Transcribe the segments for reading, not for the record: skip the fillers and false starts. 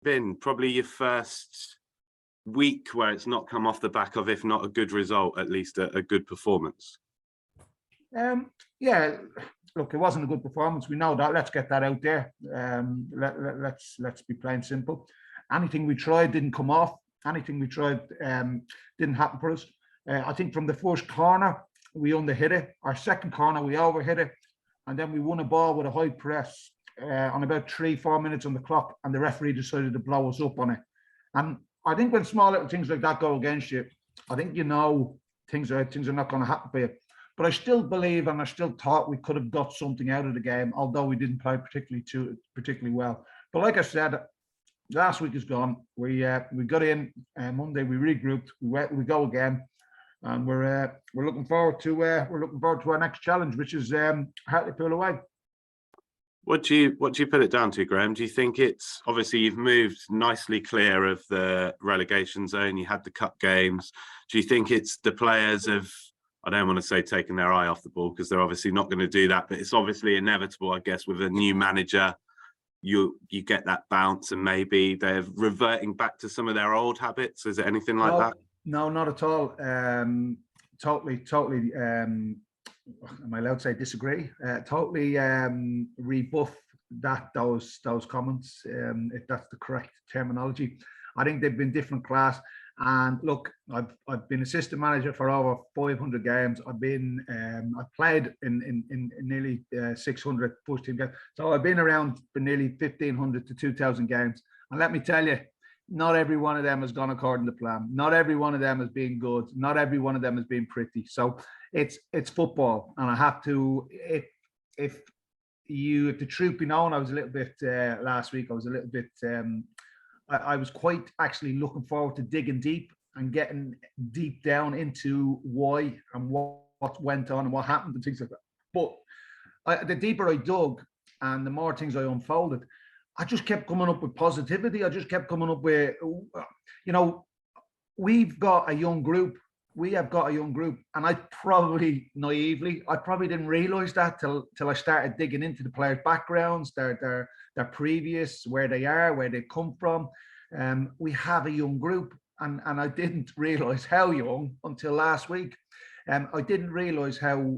been? Probably your first week where it's not come off the back of, if not a good result, at least a good performance. Yeah, look, it wasn't a good performance. We know that. Let's get that out there. Let's be plain simple. Anything we tried didn't come off. Anything we tried didn't happen for us. I think from the first corner we underhit it. Our second corner we overhit it, and then we won a ball with a high press on about 3-4 minutes on the clock, and the referee decided to blow us up on it. And I think when small little things like that go against you, I think you know things are not going to happen for you. But I still believe, and I still thought we could have got something out of the game, although we didn't play particularly well. But like I said, last week is gone. We got in Monday. We regrouped. We go again, and we're looking forward to our next challenge, which is Hartlepool away. What do you put it down to, Graham? Do you think it's, obviously you've moved nicely clear of the relegation zone, you had the cup games. Do you think it's the players have, I don't want to say taken their eye off the ball, because they're obviously not going to do that, but it's obviously inevitable, I guess, with a new manager, you get that bounce, and maybe they're reverting back to some of their old habits? Is it anything like that? No, not at all. Totally. Am I allowed to say disagree? Totally rebuff those comments, if that's the correct terminology. I think they've been different class. And look, I've been assistant manager for over 500 games. I've played in nearly 600 first team games. So I've been around for nearly 1,500 to 2,000 games. And let me tell you, not every one of them has gone according to plan. Not every one of them has been good. Not every one of them has been pretty. So it's football, and I have to. If the truth be known, I was a little bit last week. I was a little bit. I was quite actually looking forward to digging deep and getting deep down into why and what went on and what happened and things like that. But the deeper I dug and the more things I unfolded, I just kept coming up with positivity. I just kept coming up with, we've got a young group. We have got a young group. And I probably didn't realize that till I started digging into the players' backgrounds, their previous, where they are, where they come from. We have a young group, and I didn't realize how young until last week. I didn't realize how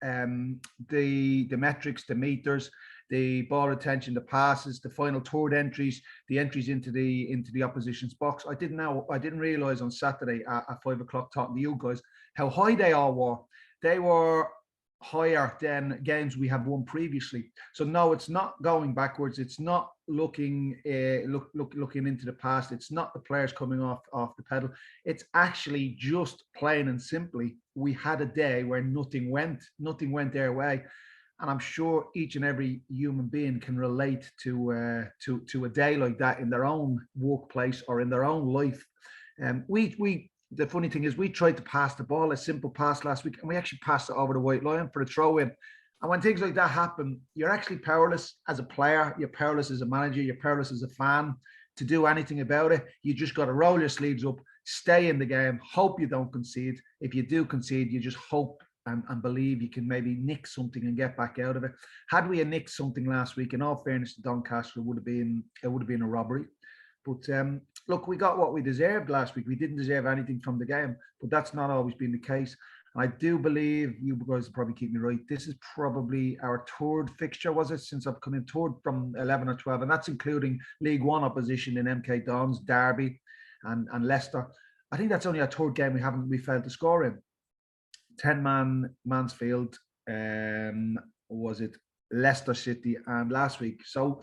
the metrics, the meters, the ball retention, the passes, the final third entries, the entries into the opposition's box. I didn't realize on Saturday at 5 o'clock talking to you guys how high they all were. They were higher than games we have won previously. So no, it's not going backwards. It's not looking into the past. It's not the players coming off the pedal. It's actually just plain and simply, we had a day where nothing went their way. And I'm sure each and every human being can relate to a day like that in their own workplace or in their own life. The funny thing is, we tried to pass the ball, a simple pass last week, and we actually passed it over the white line for a throw-in. And when things like that happen, you're actually powerless as a player, you're powerless as a manager, you're powerless as a fan to do anything about it. You just got to roll your sleeves up, stay in the game, hope you don't concede. If you do concede, you just hope and believe you can maybe nick something and get back out of it. Had we nicked something last week, in all fairness to Doncaster, it would have been a robbery. But look, we got what we deserved last week. We didn't deserve anything from the game, but that's not always been the case. And I do believe, you guys will probably keep me right, this is probably our third fixture, was it, since I've come in, third from 11 or 12, and that's including League One opposition in MK Dons, Derby and Leicester. I think that's only our third game we failed to score in. 10-man Mansfield, was it Leicester City, and last week. So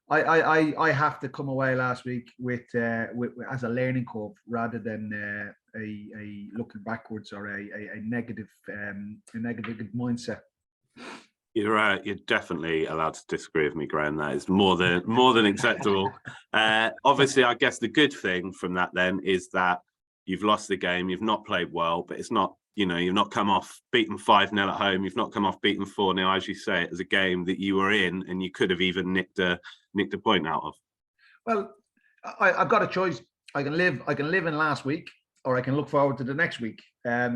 I have to come away last week with as a learning curve rather than a looking backwards or a negative mindset. You're definitely allowed to disagree with me, Graham. That is more than acceptable. Obviously, I guess the good thing from that then is that you've lost the game, you've not played well, but it's not, you've not come off beaten 5-0 at home, you've not come off beaten 4-0, as you say. It was a game that you were in and you could have even nicked a point out of. Well, I've got a choice. I can live in last week, or I can look forward to the next week.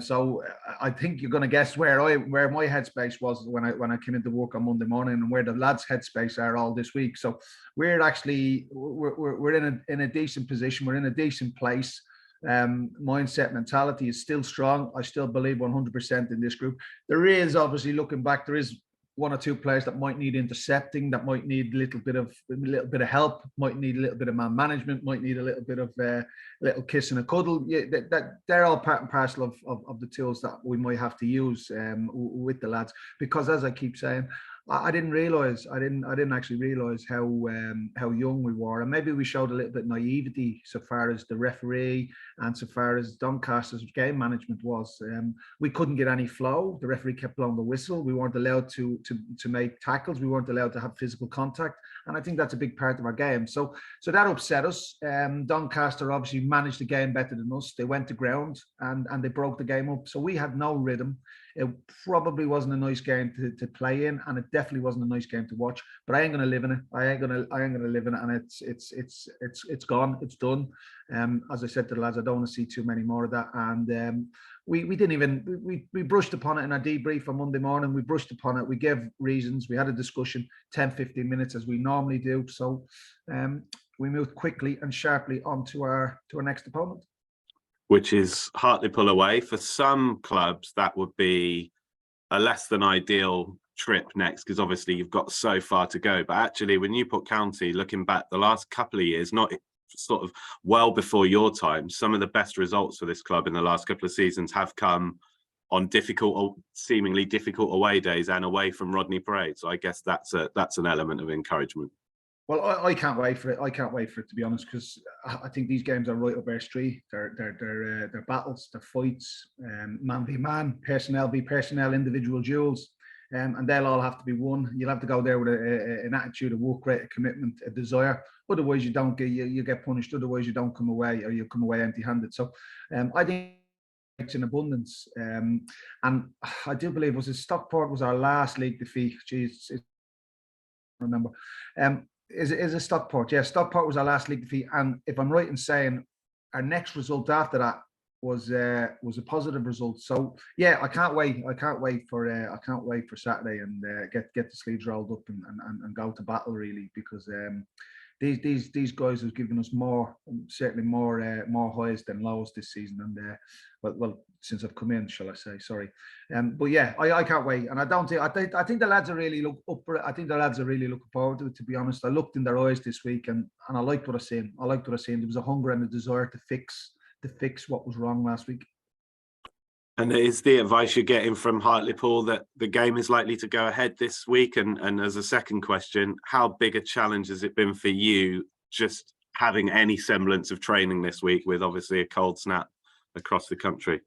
So I think you're going to guess where my headspace was when I came into work on Monday morning, and where the lads' headspace are all this week. So we're actually we're in a decent position. We're in a decent place. Mindset, mentality is still strong. I still believe 100% in this group. There is, obviously, looking back, there is one or two players that might need intercepting, that might need a little bit of help, might need a little bit of man management, might need a little bit of little kiss and a cuddle. Yeah, that they're all part and parcel of the tools that we might have to use with the lads. Because, as I keep saying, I didn't actually realize how young we were, and maybe we showed a little bit of naivety so far as the referee and so far as Doncaster's game management was. We couldn't get any flow. The referee kept blowing the whistle. We weren't allowed to make tackles. We weren't allowed to have physical contact, and I think that's a big part of our game. So that upset us. Doncaster obviously managed the game better than us. They went to ground and they broke the game up. So we had no rhythm. It probably wasn't a nice game to play in, and it definitely wasn't a nice game to watch. But I ain't gonna live in it. I ain't gonna live in it, and it's gone. It's done. As I said to the lads, I don't want to see too many more of that. And we didn't even we brushed upon it in our debrief on Monday morning. We brushed upon it. We gave reasons. We had a discussion, 10-15 minutes as we normally do. So we moved quickly and sharply on to our next opponent, which is Hartlepool away. For some clubs, that would be a less than ideal trip next, because obviously you've got so far to go. But actually, when Newport County, looking back the last couple of years, not sort of well before your time, some of the best results for this club in the last couple of seasons have come on difficult, seemingly difficult away days and away from Rodney Parade. So I guess that's an element of encouragement. Well, I can't wait for it. I can't wait for it, to be honest, because I think these games are right up our street. They're battles, they're fights, man v man, personnel v personnel, individual duels, and they'll all have to be won. You'll have to go there with an attitude, a work rate, a commitment, a desire. Otherwise, you get punished. Otherwise, you don't come away, or you come away empty-handed. So, I think it's in abundance, and I do believe Stockport was our last league defeat. Jeez, I remember. Is it Stockport? Yeah, Stockport was our last league defeat, and if I'm right in saying, our next result after that was a positive result. So yeah, I can't wait. I can't wait for Saturday and get the sleeves rolled up and go to battle, really, because these guys have given us certainly more highs than lows this season, and well since I've come in, shall I say? Sorry, but yeah, I can't wait, and I think the lads are really looking forward to it. To be honest, I looked in their eyes this week, and I liked what I seen. There was a hunger and a desire to fix what was wrong last week. And is the advice you're getting from Hartlepool that the game is likely to go ahead this week? And as a second question, how big a challenge has it been for you just having any semblance of training this week, with obviously a cold snap across the country?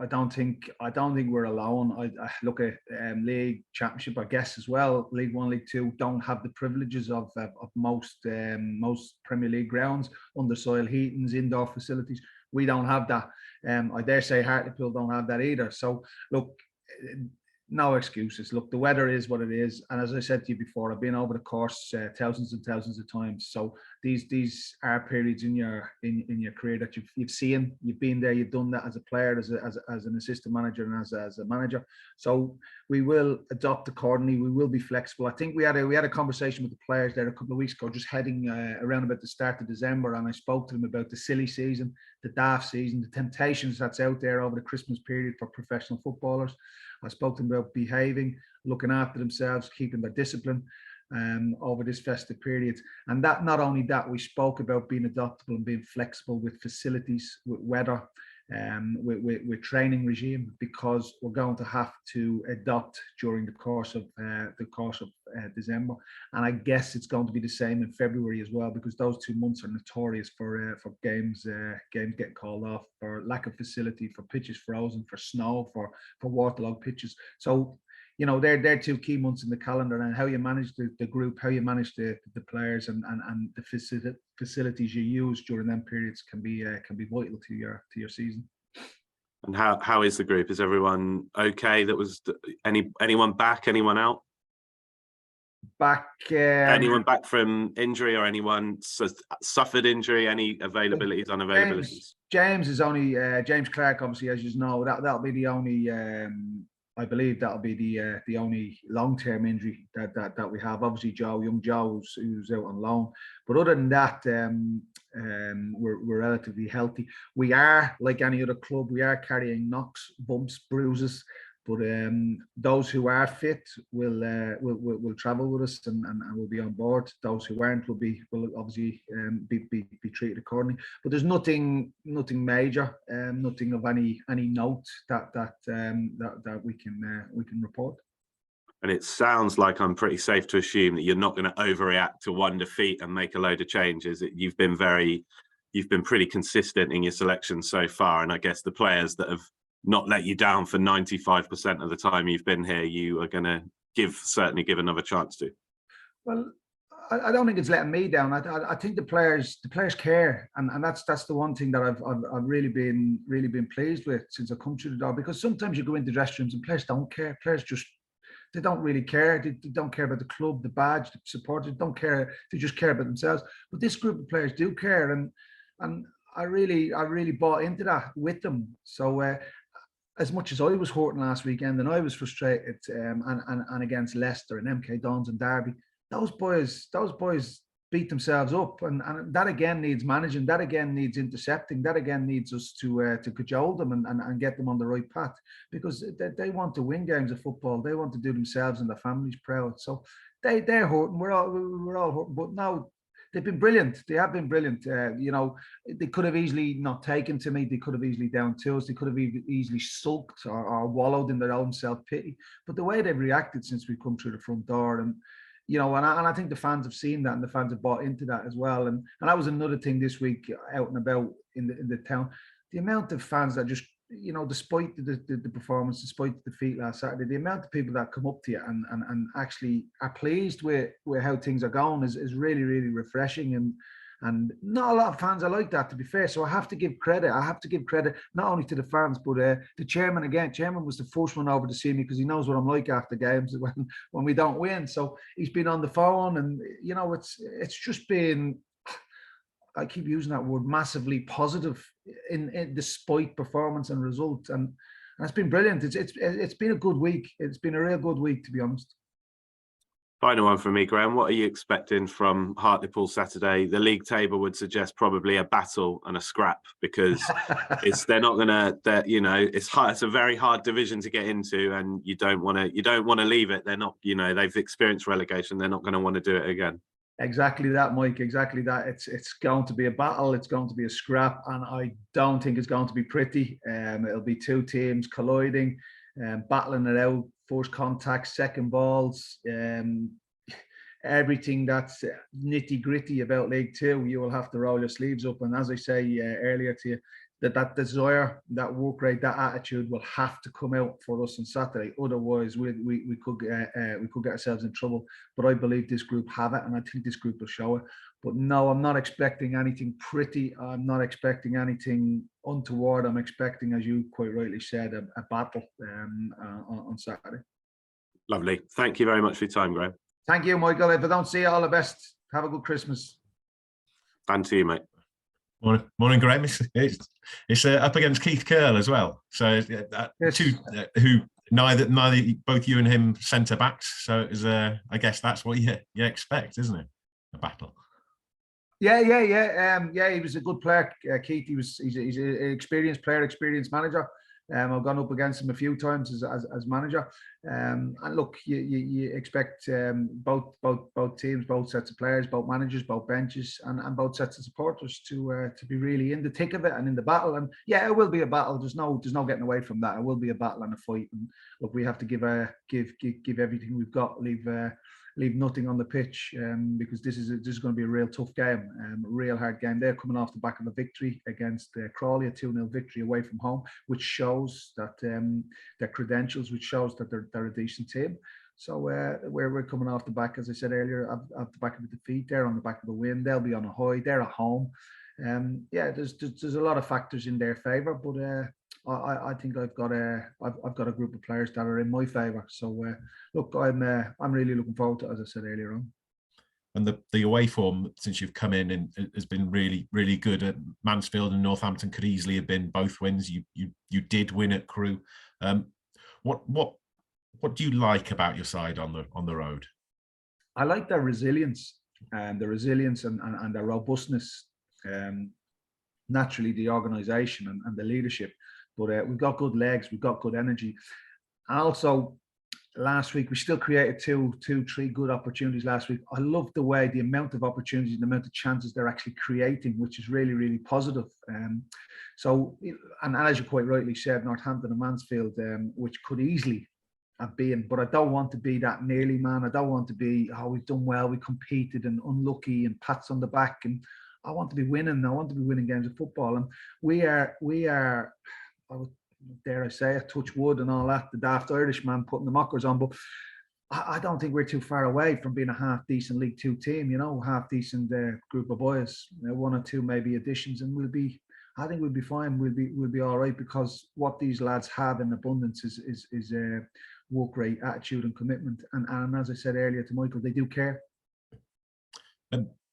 I don't think we're alone. I look at league, championship, I guess, as well. League One, League Two don't have the privileges of most Premier League grounds, under soil heatings, indoor facilities. We don't have that. I dare say Hartlepool don't have that either. So look, no excuses. Look, the weather is what it is, and as I said to you before, I've been over the course thousands and thousands of times. So these are periods in your career that you've seen, you've been there, you've done that as a player, as an assistant manager, and as a manager. So we will adopt accordingly. We will be flexible. I think we had a conversation with the players there a couple of weeks ago, just heading around about the start of December, and I spoke to them about the silly season, the daft season, the temptations that's out there over the Christmas period for professional footballers. I spoke to them about behaving, looking after themselves, keeping their discipline over this festive period. And that, not only that, we spoke about being adaptable and being flexible with facilities, with weather, with training regime, because we're going to have to adopt during the course of December. And I guess it's going to be the same in February as well, because those 2 months are notorious for games getting called off, for lack of facility, for pitches frozen, for snow, for waterlogged pitches. So they're 2 key months in the calendar, and how you manage the group, how you manage the players, and the facilities you use during them periods can be vital to your season. And how is the group? Is everyone okay? That was anyone back? Anyone out? Back. Anyone back from injury or anyone suffered injury? Any availabilities, unavailabilities? James is only James Clark, obviously, as you know. That'll be the only. I believe that'll be the only long-term injury that we have. Obviously, young Joe, who's out on loan. But other than that, we're relatively healthy. We are, like any other club, we are carrying knocks, bumps, bruises. But those who are fit will travel with us and will be on board. Those who aren't will obviously be treated accordingly. But there's nothing major, nothing of any note that we can report. And it sounds like I'm pretty safe to assume that you're not going to overreact to one defeat and make a load of changes. You've been pretty consistent in your selection so far, and I guess the players that have not let you down for 95% of the time you've been here, you are going to certainly give another chance to. Well, I don't think it's letting me down. I think the players care, and that's the one thing that I've really been pleased with since I come through the door. Because sometimes you go into dressing rooms and players don't care. Players they don't really care. They don't care about the club, the badge, the supporters. They don't care. They just care about themselves. But this group of players do care, and I really bought into that with them. So. As much as I was hurting last weekend and I was frustrated, and against Leicester and MK Dons and Derby, those boys beat themselves up, and that again needs managing, that again needs intercepting, that again needs us to cajole them and get them on the right path, because they want to win games of football, they want to do themselves and their families proud. So they're hurting, we're all hurting, but now. They've been brilliant. They have been brilliant. They could have easily not taken to me. They could have easily down to us. They could have easily sulked or wallowed in their own self-pity. But the way they've reacted since we've come through the front door, and I think the fans have seen that, and the fans have bought into that as well. And that was another thing this week out and about in the town. The amount of fans that just, despite the performance, despite the defeat last Saturday, the amount of people that come up to you and actually are pleased with how things are going is really, really refreshing. And not a lot of fans are like that, to be fair. So I have to give credit. Not only to the fans, but the chairman again. Chairman was the first one over to see me because he knows what I'm like after games when we don't win. So he's been on the phone, and it's just been. I keep using that word, massively positive in despite performance and result, and it's been brilliant. It's been a good week. It's been a real good week, to be honest. Final one from me, Graham. What are you expecting from Hartlepool Saturday? The league table would suggest probably a battle and a scrap, because they're not going to. It's hard. It's a very hard division to get into, and you don't want to leave it. They're not. They've experienced relegation. They're not going to want to do it again. Exactly that, Mike. Exactly that. It's going to be a battle. It's going to be a scrap, and I don't think it's going to be pretty. It'll be two teams colliding, battling it out. First contact, second balls, everything that's nitty gritty about League Two. You will have to roll your sleeves up, and as I say earlier to you, that desire, that work rate, that attitude will have to come out for us on Saturday. Otherwise, we could get ourselves in trouble. But I believe this group have it, and I think this group will show it. But no, I'm not expecting anything pretty. I'm not expecting anything untoward. I'm expecting, as you quite rightly said, a battle on Saturday. Lovely. Thank you very much for your time, Graham. Thank you, Michael. If I don't see you, all the best. Have a good Christmas. And to you, mate. Morning, Graham. It's up against Keith Curl as well. So yes. Who neither both you and him centre backs. So it was, I guess that's what you expect, isn't it? A battle. Yeah. He was a good player, Keith. He's an experienced player, experienced manager. I've gone up against him a few times as manager. And look, you expect both teams, both sets of players, both managers, both benches, and both sets of supporters to be really in the thick of it and in the battle. And yeah, it will be a battle. There's no getting away from that. It will be a battle and a fight. And look, we have to give everything we've got. Leave nothing on the pitch, because this is going to be a real tough game, a real hard game. They're coming off the back of a victory against Crawley, a 2-0 victory away from home, which shows that their credentials, which shows that they're a decent team. So we're coming off the back, as I said earlier, off the back of a defeat. They're on the back of a win. They'll be on a high. They're at home. There's a lot of factors in their favour, but I think I've got a group of players that are in my favour. So look, I'm really looking forward to it, as I said earlier on. And the away form since you've come in and has been really, really good. At Mansfield and Northampton could easily have been both wins. You did win at Crewe. What do you like about your side on the road? I like their resilience and their robustness. Naturally, the organisation and the leadership, but we've got good legs, we've got good energy. And also, last week we still created three good opportunities last week. I love the amount of opportunities and the amount of chances they're actually creating, which is really, really positive. So, and as you quite rightly said, Northampton and Mansfield, which could easily have been, but I don't want to be that nearly man. I don't want to be, oh, we've done well, we competed and unlucky and pats on the back. And I want to be winning. I want to be winning games of football. And we are, dare I say it, touch wood and all that, the daft Irishman putting the mockers on, but I don't think we're too far away from being a half decent League Two team, half decent group of boys, one or two maybe additions, and I think we'll be fine. We'll be all right, because what these lads have in abundance is work rate, attitude and commitment. And as I said earlier to Michael, they do care.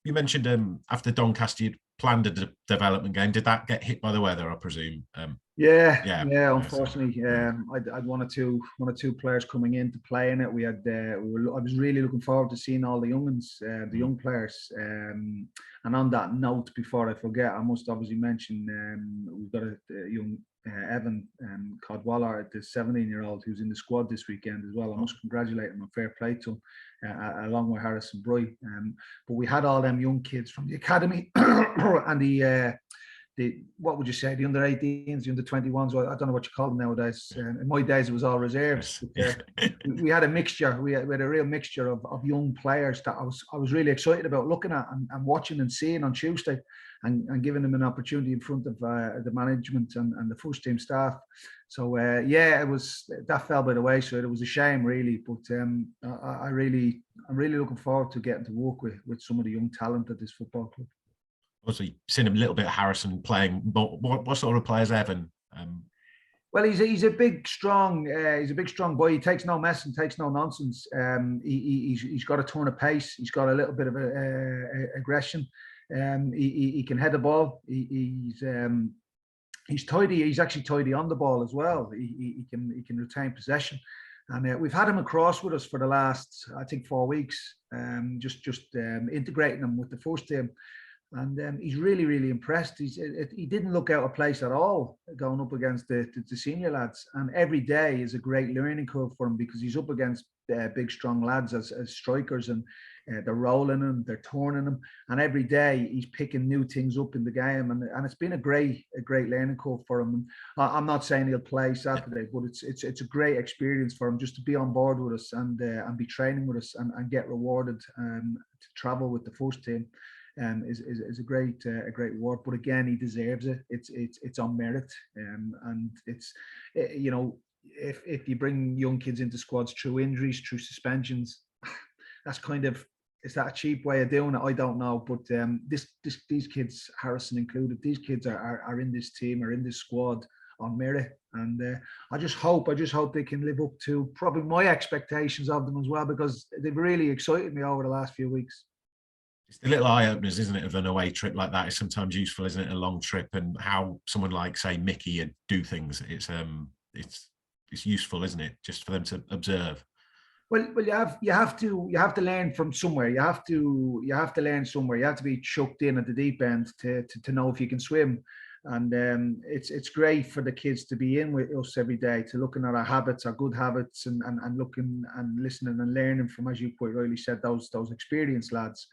You mentioned after Doncaster you'd planned a development game. Did that get hit by the weather, I presume? Yeah. Unfortunately, I'd one or two players coming in to play in it. I was really looking forward to seeing all the young'uns, the young players. And on that note, before I forget, I must obviously mention we've got a young Evan COUGHLAN, the 17-year-old who's in the squad this weekend as well. I must congratulate him and fair play to him, along with Harrison Bright. But we had all them young kids from the academy and the what would you say, the under-18s, the under-21s, I don't know what you call them nowadays. In my days, it was all reserves. We had a mixture. We had a real mixture of young players that I was really excited about looking at and watching and seeing on Tuesday, and giving them an opportunity in front of the management and the first team staff. So it was, that fell by the wayside. It was a shame, really, but I'm really looking forward to getting to work with some of the young talent at this football club. Obviously, seen a little bit of Harrison playing. What sort of players, Evan? Well, he's a big, strong boy. He takes no mess and takes no nonsense. He's got a ton of pace. He's got a little bit of aggression. He can head the ball. He's tidy. He's actually tidy on the ball as well. He can retain possession. And we've had him across with us for the last, I think, 4 weeks. Just integrating him with the first team. And he's really, really impressed. He didn't look out of place at all going up against the senior lads. And every day is a great learning curve for him, because he's up against big, strong lads as strikers, and they're rolling him, they're turning him. And every day he's picking new things up in the game. And it's been a great learning curve for him. And I'm not saying he'll play Saturday, but it's a great experience for him just to be on board with us and be training with us and get rewarded to travel with the first team. Is a great reward, but again, he deserves it. It's on merit, and it's if you bring young kids into squads through injuries, through suspensions, that's kind of, is that a cheap way of doing it? I don't know, but these kids, Harrison included, these kids are in this team, are in this squad on merit, and I just hope they can live up to probably my expectations of them as well, because they've really excited me over the last few weeks. It's the little eye openers, isn't it, of an away trip like that? Is sometimes useful, isn't it? A long trip, and how someone like, say, Mickey would do things. It's useful, isn't it, just for them to observe? Well, you have to learn from somewhere. You have to learn somewhere. You have to be chucked in at the deep end to know if you can swim. And it's great for the kids to be in with us every day, to looking at our habits, our good habits, and looking and listening and learning from, as you quite rightly said, those experienced lads.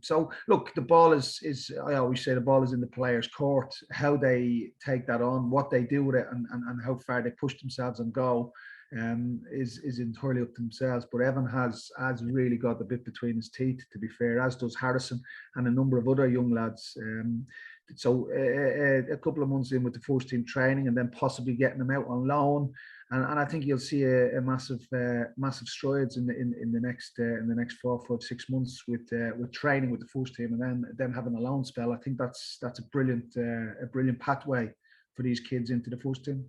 So look, the ball is I always say the ball is in the players' court. How they take that on, what they do with it, and how far they push themselves and go is entirely up to themselves. But Evan has really got the bit between his teeth, to be fair, as does Harrison and a number of other young lads. So a couple of months in with the first team training, and then possibly getting them out on loan. And I think you'll see a massive strides in the next 4, 5, 6 months with training with the first team, and then having a loan spell. I think that's a brilliant pathway these kids into the first team.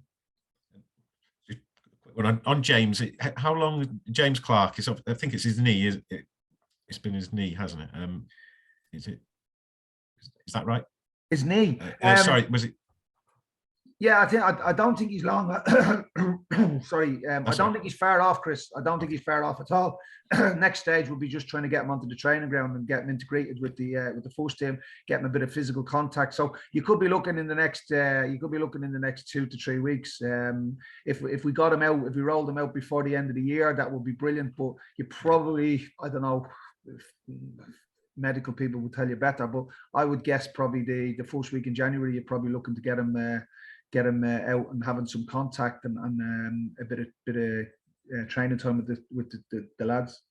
On James, how long James Clark is? I think it's his knee. It's been his knee, hasn't it? Is that right? His knee. Sorry, was it? Yeah, I don't think he's long. Sorry, I don't think he's far off, Chris. I don't think he's far off at all. Next stage will be just trying to get him onto the training ground and get him integrated with the first team, get him a bit of physical contact. So you could be looking in the next 2 to 3 weeks. If we got him out, if we rolled him out before the end of the year, that would be brilliant. But you probably, I don't know, if medical people will tell you better, but I would guess probably the first week in January, you're probably looking to get him out and having some contact and a bit of training time with the lads.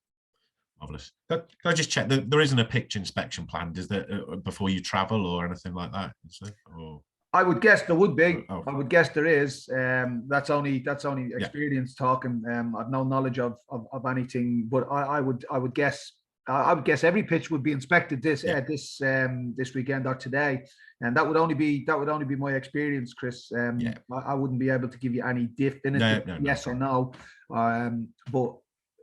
Marvelous. Can I just check? There isn't a pitch inspection planned, is there, before you travel or anything like that? Is there? Or... I would guess there would be. Oh. I would guess there is. That's only experience talking. I've no knowledge of anything, but I would guess. I would guess every pitch would be inspected this weekend or today, and that would only be my experience, Chris. I wouldn't be able to give you any definitive yes or no. But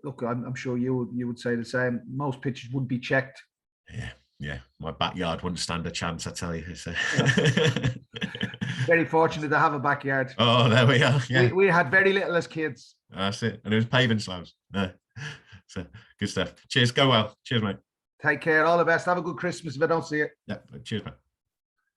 look, I'm sure you would say the same. Most pitches would be checked. Yeah. My backyard wouldn't stand a chance, I tell you. So. Very fortunate to have a backyard. Oh, there we are. Yeah. We had very little as kids. That's it, and it was paving slabs. So good stuff. Cheers. Go well. Cheers, mate. Take care. All the best. Have a good Christmas if I don't see you. Yeah. Cheers, mate.